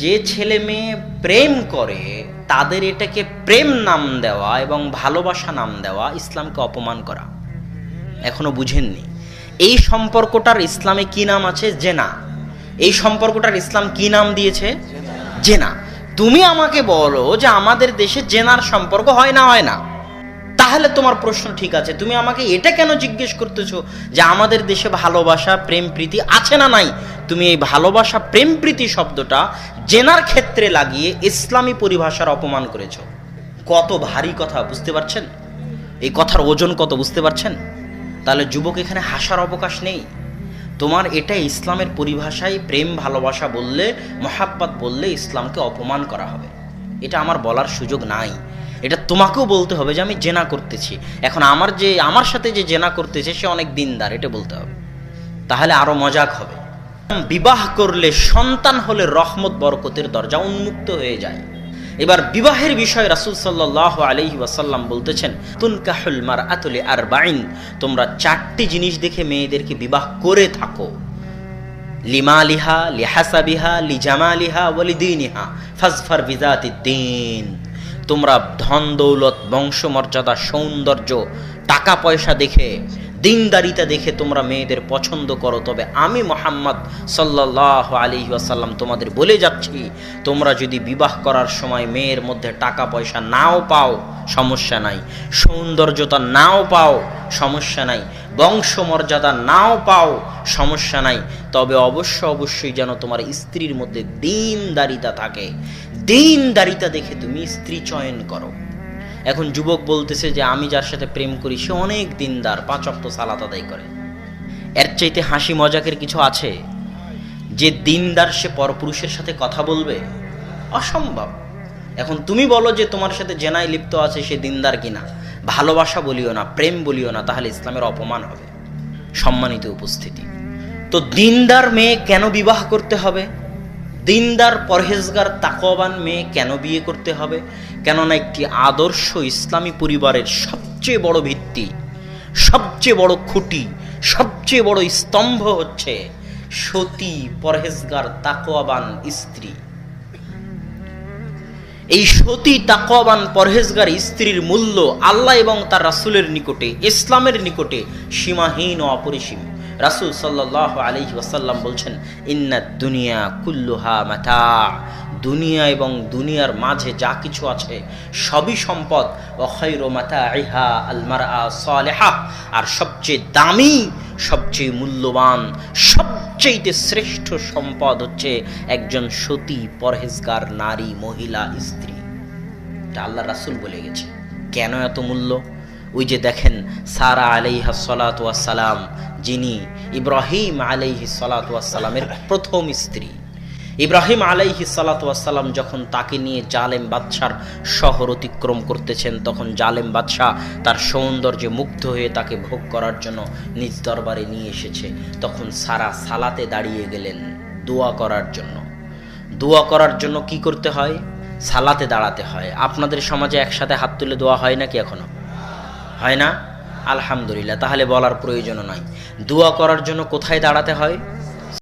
যে ছেলে মেয়ে প্রেম করে তাদের এটাকে প্রেম নাম দেওয়া এবং ভালোবাসা নাম দেওয়া ইসলামকে অপমান করা। এখনো বুঝেননি? এই সম্পর্কটার ইসলামে কি নাম আছে? জেনা। এই সম্পর্কটার ইসলাম কি নাম দিয়েছে? জেনা। তুমি আমাকে বলো যে আমাদের দেশে জেনার সম্পর্ক হয় না, হয় না? তাহলে তোমার প্রশ্ন ঠিক আছে, তুমি আমাকে এটা কেন জিজ্ঞেস করতেছো যে আমাদের দেশে ভালোবাসা প্রেম প্রীতি আছে না নাই? তুমি এই ভালোবাসা প্রেম প্রীতি শব্দটা জেনার ক্ষেত্রে লাগিয়ে ইসলামী পরিভাষার অপমান করেছো। কত ভারী কথা, বুঝতে পারছেন? এই কথার ওজন কত, বুঝতে পারছেন? তাহলে যুবক, এখানে হাসার অবকাশ নেই। তোমার এটা ইসলামের পরিভাষায় প্রেম ভালোবাসা বললে, মহাব্বত বললে ইসলামকে অপমান করা হবে। এটা আমার বলার সুযোগ নাই। এটা তোমাকেও বলতে হবে যে আমি জেনা করতেছি। এখন আমার সাথে যে জেনা করতেছে সে অনেক দিনদার, এটা বলতে হবে। তাহলে আরো মজাক হবে। বিবাহ করলে, সন্তান হলে রহমত বরকতের দরজা উন্মুক্ত হয়ে যায়। এবার বিবাহের বিষয়ে রাসূল সাল্লাল্লাহু আলাইহি ওয়াসাল্লাম বলতেছেন, তুনকাহুল মারআতু লিআরবাইন, তোমরা 4টি জিনিস দেখে মেয়েদেরকে বিবাহ করে থাকো। লিমালিহা, লিহাসাবিহা, লিজামালিহা ওয়া লিদীনিহা ফাজফার বিযাতিদ্দীন। তোমরা ধন দৌলত, বংশমর্যাদা, সৌন্দর্য, টাকা পয়সা দেখে, দিনদারিতা দেখে তোমরা মেয়েদের পছন্দ করো, তবে আমি মুহাম্মদ সাল্লাল্লাহু আলাইহি ওয়াসাল্লাম তোমাদের বলে যাচ্ছি, তোমরা যদি বিবাহ করার সময় মেয়ের মধ্যে টাকা পয়সা নাও পাও সমস্যা নাই, সৌন্দর্যতা নাও পাও সমস্যা নাই, বংশমর্যাদা নাও পাও সমস্যা নাই, তবে অবশ্যই যেন তোমার স্ত্রীর মধ্যে দিনদারিতা থাকে। দিনদারিতা দেখে তুমি স্ত্রী চয়ন করো। এখন যুবক বলতেছে যে আমি যার সাথে প্রেম করি সে অনেক দিনদার, 5 ওয়াক্ত সালাত আদায় করে। এর চাইতে হাসি মজাকের কিছু আছে? যে দিনদার সে পরপুরুষের সাথে কথা বলবে? অসম্ভব। এখন তুমি বলো যে তোমার সাথে জেনায় লিপ্ত আছে সে দিনদার কিনা। ভালোবাসা বলিও না, প্রেম বলিও না, তাহলে ইসলামের অপমান হবে। সম্মানিত উপস্থিতি, তো দিনদার মেয়ে কেন বিবাহ করতে হবে? দিনদার, পরহেজগার, তাকওয়াবান মেয়ে কেন বিয়ে করতে হবে? কেননা একটি আদর্শ ইসলামী পরিবারের সবচেয়ে বড় ভিত্তি, সবচেয়ে বড় খুঁটি, সবচেয়ে বড় স্তম্ভ হচ্ছে সতী, পরহেজগার, তাকওয়াবান স্ত্রী। এই সতী, তাকওয়াবান, পরহেজগার স্ত্রীর মূল্য আল্লাহ এবং তার রাসূলের নিকটে, ইসলামের নিকটে সীমাহীন ও অপরিসীম। রাসূল সাল্লাল্লাহু আলাইহি ওয়াসাল্লাম বলছেন, ইন্নাদ দুনিয়া কুল্লুহা মাতা, দুনিয়া এবং দুনিয়ার মাঝে যা কিছু আছে সবই সম্পদ। ওয়া খায়রু মাতাইহা আল মারআ সালিহা, আর সবচেয়ে দামি, সবচেয়ে মূল্যবান, সবচেয়ে শ্রেষ্ঠ সম্পদ হচ্ছে একজন সতী, পরহেজগার নারী, মহিলা, স্ত্রী। এটা আল্লাহ রাসূল বলে গেছে। কেন এত মূল্য? ওই যে দেখেন, সারা আলাইহিস সালাতু ওয়াস সালাম, যিনি ইব্রাহিম আলাইহিস সালাতু ওয়াস সালামের প্রথম স্ত্রী। ইব্রাহিম আলাইহিস সালাতু ওয়াস সালাম যখন তাকে নিয়ে জালেম বাদশার শহর অতিক্রম করতেছেন, তখন জালেম বাদশা তার সৌন্দর্যে মুগ্ধ হয়ে তাকে ভোগ করার জন্য নিজ দরবারে নিয়ে এসেছে। তখন সারা সালাতে দাঁড়িয়ে গেলেন দোয়া করার জন্য। দোয়া করার জন্য কি করতে হয়? সালাতে দাঁড়াতে হয়। আপনাদের সমাজে একসাথে হাত তুলে দোয়া হয় নাকি? এখনো হয় না? আলহামদুলিল্লাহ, তাহলে বলার প্রয়োজন নাই। দোয়া করার জন্য কোথায় দাঁড়াতে হয়?